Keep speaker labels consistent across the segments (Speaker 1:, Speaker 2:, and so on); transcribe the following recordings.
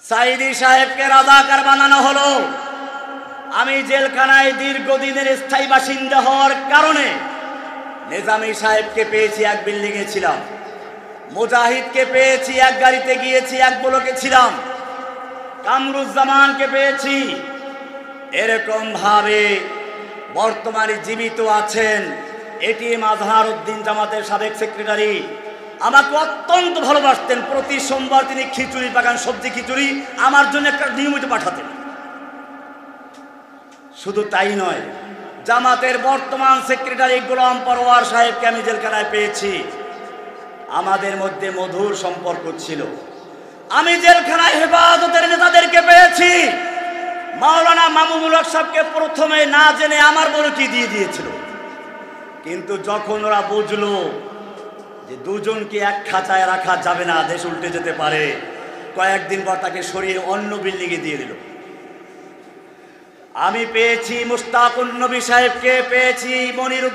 Speaker 1: সাইদি সাহেবকে রাজাকার বানানো হলো। আমি জেলখানায় দীর্ঘদিনের স্থায়ী বাসিন্দা হওয়ার কারণে নিজামী সাহেবকে পেয়েছি, এক বিল্ডিংয়ে ছিলাম। মুজাহিদকে পেয়েছি, এক গাড়িতে গিয়েছি, এক ব্লকে ছিলাম। কামরুজ্জামানকে পেয়েছি। এরকম ভাবে বর্তমানে জীবিত আছেন এটিএম আজহার উদ্দিন, জামাতের সাবেক সেক্রেটারি। আমাকে অত্যন্ত ভালোবাসতেন। প্রতি সোমবার তিনি খিচুড়ি পাকান, সবজি খিচুড়ি আমার জন্য একটা নিয়মিত পাঠাতেন। শুধু তাই নয়, জামাতের বর্তমান সেক্রেটারি গোলাম পরওয়ার সাহেবকে আমি জেলখানায় পেয়েছি। আমাদের মধ্যে মধুর সম্পর্ক ছিল। আমি জেলখানায় হেফাজতের নেতাদেরকে পেয়েছি। মাওলানা মামুনুল হক সাহেবকে প্রথমে না জেনে আমার বড়কি দিয়ে দিয়েছিল, কিন্তু যখন ওরা বুঝলো যে দুজনকে এক খাঁচায় রাখা যাবে না, দেশ উল্টে যেতে পারে, কয়েকদিন পর তাকে সরিয়ে অন্য বিল্ডিংয়ে দিয়ে দিল। আমি পেয়েছি মুশতাকুন নবী সাহেবকে, পেয়েছি মনির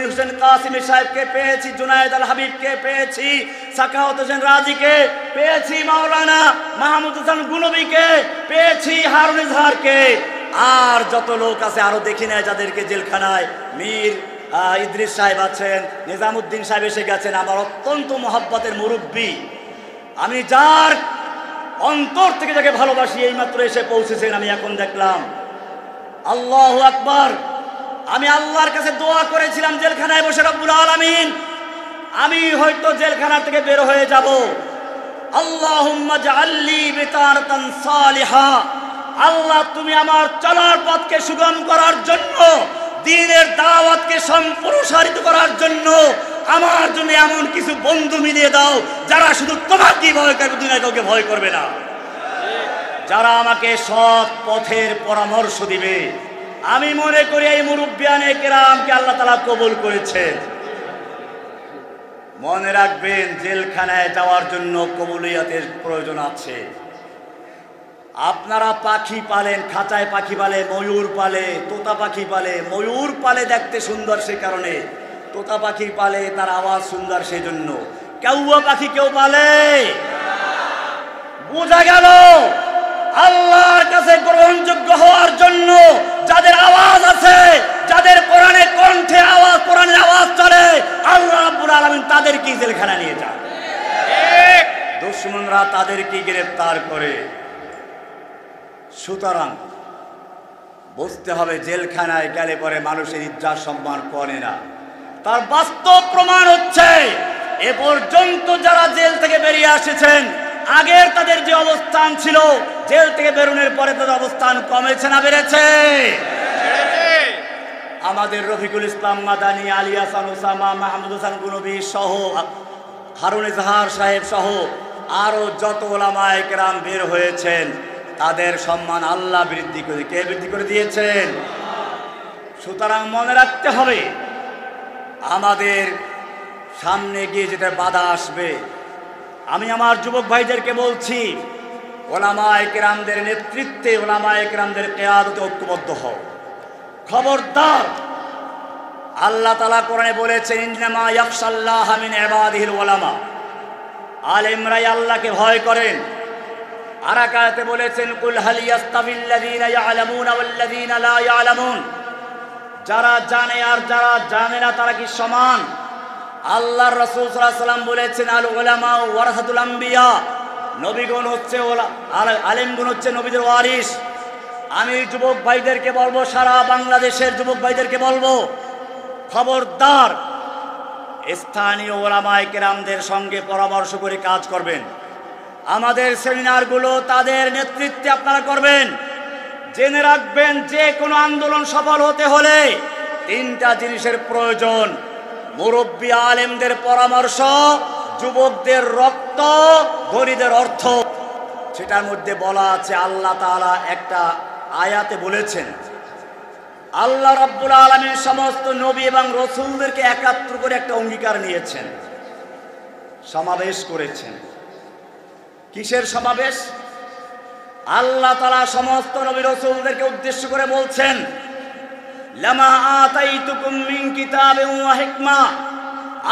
Speaker 1: হোসেন কাসিমি সাহেবকে, পেয়েছি জুনায়েদ আল হাবিবকে, পেয়েছি সাখাওয়াত হোসেন রাজিকে, পেয়েছি মাওলানা মাহমুদ হাসান গুনবীকে, পেয়েছি হারুন ইজহারকে। আর যত লোক আছে আরো দেখি না যাদেরকে জেলখানায়, মীর ইদ্রিস সাহেব আছেন, নিজামুদ্দিন সাহেব এসে গেছেন, আমার অত্যন্ত মহব্বতের মুরব্বী। আমি যার অন্তর থেকে যাকে ভালোবাসি এইমাত্র এসে পৌঁছেছেন। আমি এখন দেখলাম, আল্লাহু আকবার। আমি আল্লাহর কাছে দোয়া করেছিলাম জেলখানায় বসে, রব্বুল আলামিন আমি হয়তো জেলখানা থেকে বের হয়ে যাব, আল্লাহুম্মা জাআললি বিতানাতান সালিহা। আল্লাহ তুমি আমার চলার পথকে সুগম করার জন্য, দ্বীনের দাওয়াতকে সম্প্রসারিত করার জন্য আমার জন্য এমন কিছু বন্ধু মিলিয়ে দাও যারা শুধু তোমাকে ভয় করবে, দুনিয়ায় কাউকে ভয় করবে না, যারা আমাকে সৎ পথের পরামর্শ দিবে। আমি মনে করি এই মুরব্বিয়ানে কেরামকে আল্লাহ তাআলা কবুল করেছেন। মনে রাখবেন, জেলখানায় যাওয়ার জন্য কবুলিয়তের প্রয়োজন আছে। আপনারা পাখি পালেন, খাঁচায় পাখি পালে, ময়ূর পালে, তোতা পাখি পালে। ময়ূর পালে দেখতে সুন্দর সে কারণে, তোতা পাখি পালে তার আওয়াজ সুন্দর সেই জন্য। কাউয়া পাখি কেউ পালে? বোঝা গেল আল্লাহর কাছে গ্রহণযোগ্য হওয়ার জন্য যাদের আওয়াজ আছে, যাদের কোরআনে কণ্ঠে আওয়াজ, কোরআনের আওয়াজ চলে, আল্লাহ রাব্বুল আলামিন তাদেরকে জেলখানা নিয়ে যান। দুশমনরা তাদেরকে গ্রেফতার করে। সুতরাং বুঝতে হবে, জেলখানায় গেলে পরে মানুষের ইজ্জত সম্মান করে না। তার বাস্তব প্রমাণ হচ্ছে এ পর্যন্ত যারা জেল থেকে বেরিয়ে এসেছেন, আগের তাদের যে অবস্থান ছিল, জেল থেকে বেরোনোর পরে তাদের অবস্থান কমেছে না বেড়েছে? আমাদের রফিকুল ইসলাম মাদানী, আলী হাসান ওসামা, মাহমুদ হাসান গুনবী সহ, হারুন ইজহার সাহেব সহ আরো যত ওলামায়ে কেরাম বের হয়েছেন, তাদের সম্মান আল্লাহ বৃদ্ধি করে, কে বৃদ্ধি করে দিয়েছেন? সুতরাং মনে রাখতে হবে, আমাদের সামনে গিয়ে যেটা বাধা আসবে, আমি আমার যুবক ভাইদেরকে বলছি, ওলামায়ে কেরামদের নেতৃত্বে, ওলামায়ে কেরামদের কিয়াদতে ঐক্যবদ্ধ হও। খবরদার, আল্লাহ তাআলা কোরআনে বলেছেন, ইন্নামা ইয়াখশাল্লাহা মিন ইবাদিহিল উলামা। আলেমরাই আল্লাহকে ভয় করেন। আর আয়াতে বলেছেন, কুল হাল ইয়াস্তাবিল্লাযীনা ইয়ালামুনা ওয়াল্লাযীনা লা ইয়ালামুন। যারা জানে আর যারা জানে না তারা কি সমান? আল্লাহর রাসূল সাল্লাল্লাহু আলাইহি ওয়াসাল্লাম বলেছেন, আল উলামা ওয়ারাসাতুল আম্বিয়া। নবীগণ হচ্ছে আলেমগণ হচ্ছে নবীদের ওয়ারিস। আমি যুবক ভাইদেরকে বলবো, সারা বাংলাদেশের যুবক ভাইদেরকে বলবো, খবরদার স্থানীয় ওলামায়ে কেরামদের সঙ্গে পরামর্শ করে কাজ করবেন। আমাদের সেমিনারগুলো তাদের নেতৃত্বে আপনারা করবেন। জেনে রাখবেন, যে কোনো আন্দোলন সফল হতে হলে তিনটা জিনিসের প্রয়োজন: মুরব্বী আলেমদের পরামর্শ, যুবকদের রক্ত, ধনীদের অর্থ। সেটার মধ্যে বলা আছে, আল্লাহ তাআলা একটা আয়াতে বলেছেন, আল্লাহ রাব্বুল আলামিন সমস্ত নবী এবং রাসূলদেরকে একাত্র করে একটা অঙ্গীকার নিয়েছেন, সমাবেশ করেছেন। কিসের সমাবেশ? আল্লাহ তাআলা সমস্ত নবী রাসূলদেরকে উদ্দেশ্য করে বলছেন, লামা আতাইতুকুম মিন কিতাবিন ওয়া হিকমা।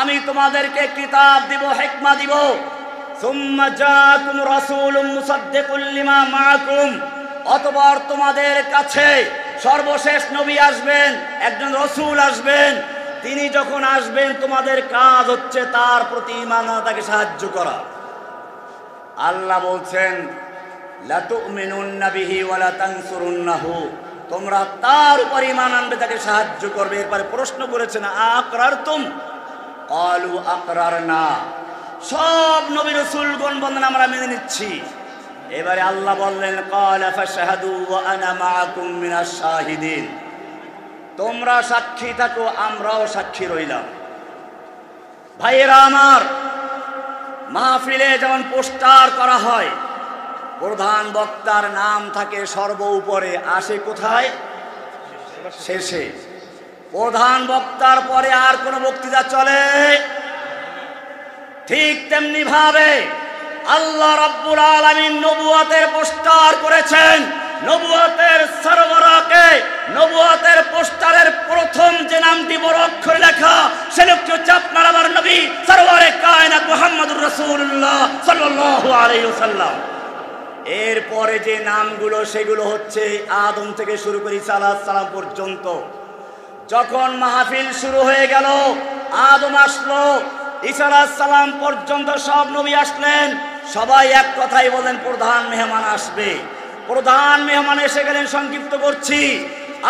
Speaker 1: আমি তোমাদেরকে কিতাব দিব, হিকমা দিব। সুম্মা জাআকুম রাসূলুম মুসাদ্দিকুল লিমা মাআকুম, অতঃপর তোমাদের কাছে সর্বশেষ নবী আসবেন, একজন রাসূল আসবেন। তিনি যখন আসবেন তোমাদের কাজ হচ্ছে তার প্রতি ঈমান আনা, তাকে সাহায্য করা। আল্লাহ বলছেন লা তুমিনুন্না বিহি ওয়া লা তানসুরুন্নাহু, তোমরা তার উপর ঈমান আনবে, তাকে সাহায্য করবে। এরপরে প্রশ্ন করেছেন আকরারতুম, ক্বালু আকরারনা, সব নবী রাসূলগণ বলেন আমরা মেনে নিচ্ছি। এবারে আল্লাহ বললেন ক্বালা ফাশহাদু ওয়া আনা মাআকুম মিনাশ শাহিদিন, তোমরা সাক্ষী থাকো আমরাও সাক্ষী রইলাম। ভাইয়েরা আমার, মাহফিলে যেমন পোস্টার করা হয়, প্রধান বক্তার নাম থাকে সর্ব উপরে, আসে কোথায়? শেষে। প্রধান বক্তার পরে আর কোনো বক্তৃতা চলে? ঠিক তেমনি ভাবে আল্লাহ রাব্বুল আলামিন নবুয়তের পোস্টার করেছেন। নবুয়তের সরবরাহকে, নবুয়তের পোস্টারের প্রথম যে নামটি বড় অক্ষরে লেখা, সে লোকটি হচ্ছে আপনার আমার নবী সরওয়ারে কায়নাত মুহাম্মদুর রাসূলুল্লাহ সাল্লাল্লাহু আলাইহি ওয়াসাল্লাম। এরপরে যে নামগুলো সেগুলো হচ্ছে আদম থেকে শুরু করে ঈসা আলাইহিস সালাম পর্যন্ত। যখন মাহফিল শুরু হয়ে গেল, আদম আসলো, ঈসা আলাইহিস সালাম পর্যন্ত সব নবী আসলেন। সবাই এক কথাই বলেন প্রধান মেহমান আসবে। প্রধান মেহমান এসে গেলেন। সংক্ষিপ্ত করছি,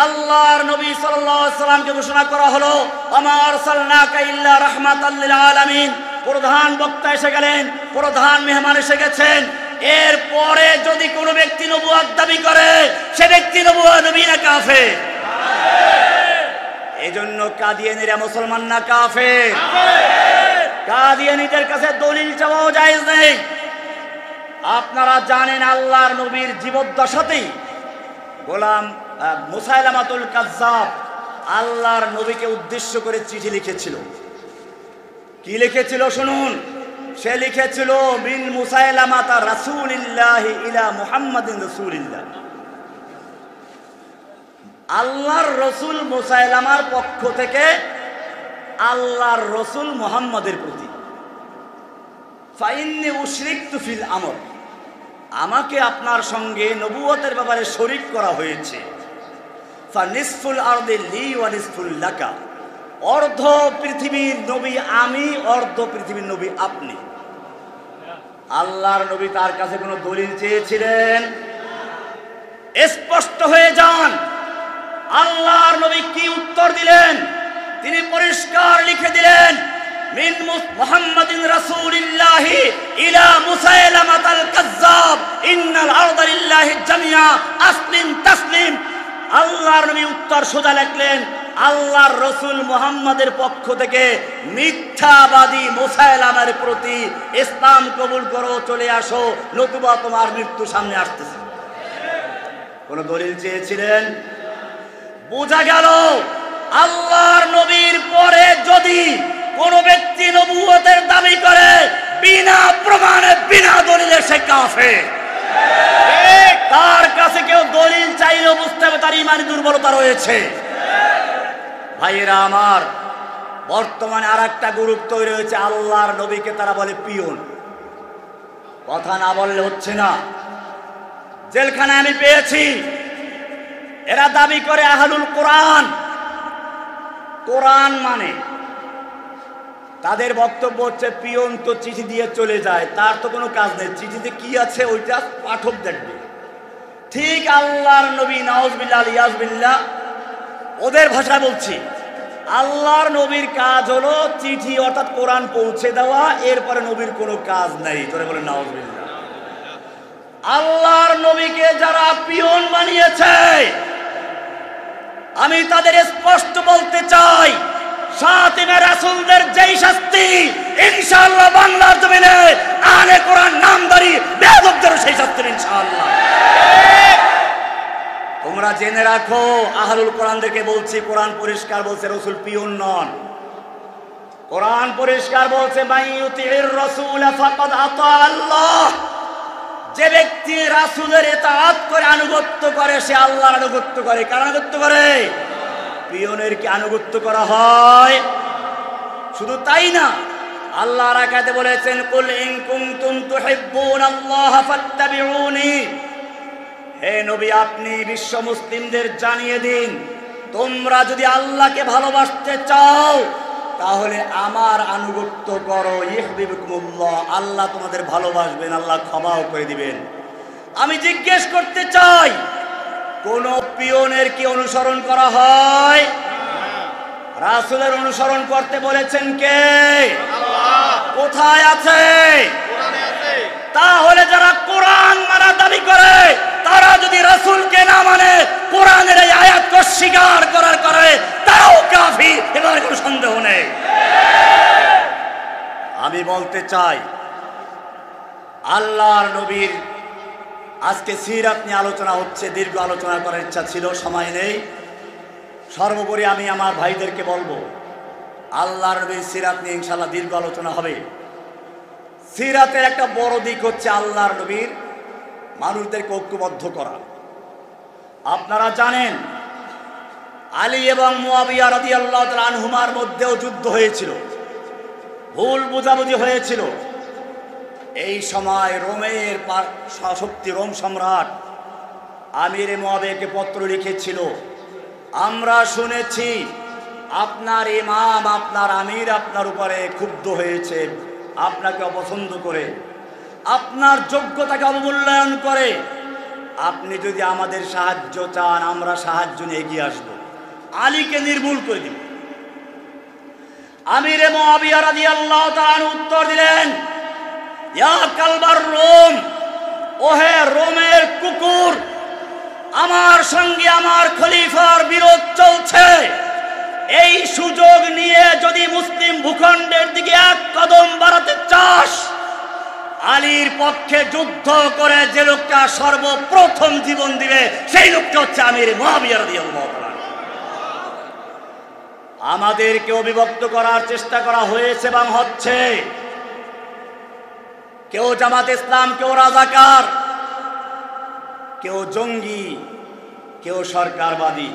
Speaker 1: আল্লাহর নবী সাল্লাল্লাহু আলাইহি সাল্লামকে ঘোষণা করা হলো ওমা আরসালনাকা ইল্লা রাহমাতাল লিল আলামিন। প্রধান বক্তা এসে গেলেন, প্রধান মেহমান এসে গেছেন। এরপরে যদি কোনো ব্যক্তি নবুয়ত দাবি করে, সে ব্যক্তি নবী না কাফের? এজন্য কাদিয়ানীরা মুসলমান না কাফের? কাদিয়ানীদের কাছে দলিল চাওয়াও জায়েজ নেই। আপনারা জানেন আল্লাহর নবীর জীবদ্দশাতেই গোলাম মুসাইলামাতুল কাজ্জাব আল্লাহর নবীকে উদ্দেশ্য করে চিঠি লিখেছিল। কি লিখেছিল শুনুন। সে লিখেছিল মিন মুসাইলামাতা রাসূলিল্লাহি ইলা মুহাম্মাদিন রাসূলিল্লাহ, আল্লাহর রসুল মুসাইলামার পক্ষ থেকে আল্লাহর রসুল মুহাম্মাদের প্রতি। ফাইন্নী উশরিকতু ফিল আমর, আমাকে আপনার সঙ্গে নবুয়তের ব্যাপারে শরীক করা হয়েছে। ফানিসফুল আরদি লি ওয়া নিসফুল লাকা, অর্ধ পৃথিবীর নবী আমি, অর্ধ পৃথিবীর নবী আপনি। আল্লাহর নবী তার কাছে কোনো দলিল চেয়েছিলেন? স্পষ্ট হয়ে যান আল্লাহর নবী কি উত্তর দিলেন। তিনি পরিষ্কার লিখে দিলেন মিন মুহাম্মাদিন রাসূলিল্লাহি ইলা মুসাইলামাতাল কাজ্জাব ইন্নাল আরদা লিল্লাহি জামিয়া আসলিম তাসলিম। আল্লাহর নবী উত্তর সোজা লিখলেন আল্লাহর রসুল মুহাম্মাদের পক্ষ থেকে মিথ্যাবাদী মুসাইলামার প্রতি ইসলাম কবুল করো, চলে আসো, নতুবা তোমার মৃত্যু সামনে আসতেছে। কোন দলিল চেয়েছিলেন? বোঝা গেল আল্লাহর নবীর পরে যদি কোন ব্যক্তি নবুয়তের দাবি করে বিনা প্রমাণে বিনা দলিলে সে কাফের। তার কাছে কেউ দলিল চাইলেও বুঝতে হবে তার ঈমানি দুর্বলতা রয়েছে। ভাইয়েরা আমার, বর্তমানে আর একটা গ্রুপ তৈরি হয়েছে, আল্লাহর নবীকে তারা বলে পিয়ন। কথা না বললে হচ্ছে না। জেলখানায় আমি পেয়েছি, এরা দাবি করে আহলুল কোরআন। কোরআন মানে তাদের বক্তব্য হচ্ছে পিয়ন তো চিঠি দিয়ে চলে যায়, তার তো কোনো কাজ নেই, চিঠিতে কি আছে ওইটা পাঠক দেখবে। ঠিক আল্লাহর নবী নাউজুবিল্লাহ আলিয়াজবিল্লাহ, ওদের ভাষায় বলছি, আল্লাহর নবীর কাজ হলো চিঠি অর্থাৎ কোরআন পৌঁছে দেওয়া, এরপরে নবীর কোনো কাজ নাই। তোরে বলে নাউজুবিল্লাহ। আল্লাহর নবীকে যারা পিয়ন বানিয়েছে, আমি তাদের স্পষ্ট বলতে চাই, শাতিমে রাসূলদের যেই শাস্তি ইনশাআল্লাহ বাংলার জমিনে আলে কোরআন নামধারী বেয়াদবদের সেই শাস্তি ইনশাআল্লাহ। তোমরা জেনে রাখো, আহলুল কোরআনদেরকে বলছি, কোরআন পরিষ্কার বলছে রাসূল পিয়ন নন। কোরআন পরিষ্কার বলছে মাইয়ুতির রাসূল ফাকাদ আতা আল্লাহ, যে ব্যক্তি রাসূলের ইতাআত করে আনুগত্য করে সে আল্লাহর আনুগত্য করে। কার আনুগত্য করে? পিয়নের কি আনুগত্য করা হয়? শুধু তাই না, আল্লাহ রাকাতে বলেছেন, কুল ইন কুনতুম তুহিব্বুনাল্লাহ ফাত্তাবিউনি। হে নবী, আপনি বিশ্ব মুসলিমদের জানিয়ে দিন, তোমরা যদি আল্লাহকে ভালোবাসতে চাও তাহলে আমার আনুগত্য করো। ইহবিবকুমুল্লাহ, আল্লাহ তোমাদের ভালোবাসবেন, আল্লাহ ক্ষমাও করে দিবেন। আমি জিজ্ঞেস করতে চাই, কোন পিয়নের কি অনুসরণ করা হয়? রাসূলের অনুসরণ করতে বলেছেন কে? আল্লাহ। কোথায় আছে? কোরআনে আছে। তাহলে যারা কোরআন মানা দাবি করে তারা যদি রাসূলকে না মানে, কোরআনের এই আয়াতকে অস্বীকার করে তারাও কাফির, এবার কোনো সন্দেহ নেই। আমি বলতে চাই, আল্লাহর নবীর আজকে সিরাত নিয়ে আলোচনা হচ্ছে, দীর্ঘ আলোচনা করার ইচ্ছা ছিল, সময় নেই। সর্বোপরি আমি আমার ভাইদেরকে বলবো, আল্লাহর নবীর সিরাত নিয়ে ইনশাআল্লাহ দীর্ঘ আলোচনা হবে। সিরাতের একটা বড় দিক হচ্ছে আল্লাহর নবীর মানুষদেরকে ঐক্যবদ্ধ করা। আপনারা জানেন, আলী এবং মুয়াবিয়া রাদিয়াল্লাহু তাআলা আনহুমার মধ্যেও যুদ্ধ হয়েছিল, ভুল বোঝাবুঝি হয়েছিল। এই সময় রোমের শক্তি রোম সম্রাট আমির মুয়াবিয়াকে পত্র লিখেছিল, আমরা শুনেছি আপনার ইমাম, আপনার আমির আপনার উপরে ক্ষুব্ধ হয়েছে, আপনাকে অপছন্দ করে, আপনার যোগ্যতাকে অবমূল্যায়ন করে। আপনি যদি আমাদের সাহায্য চান, আমরা সাহায্য নিয়ে এগিয়ে আসবো, আলীকে নির্মূল করে দিব। আমির মুয়াবিয়া রাদিয়াল্লাহু তাআলা উত্তর দিলেন, ইয়া কালবার রোম, ওহে রোমের কুকুর, আমার সঙ্গে আমার খলিফার বিরোধ চলছে। এই সুযোগ নিয়ে যদি মুসলিম ভূখণ্ডের দিকে এক কদম বাড়াতে চাস, আলীর পক্ষে যুদ্ধ করে যে লোকটা সর্বপ্রথম জীবন দিবে সেই লোকটা হচ্ছে আমির মুয়াবিয়া রাদিয়াল্লাহু তাআলা। আমাদেরকে অবিভক্ত করার চেষ্টা করা হয়েছে এবং হচ্ছে। কেউ জামাত ইসলাম, কেউ রাজাকার, কেউ জঙ্গি, কেউ সরকারবাদী।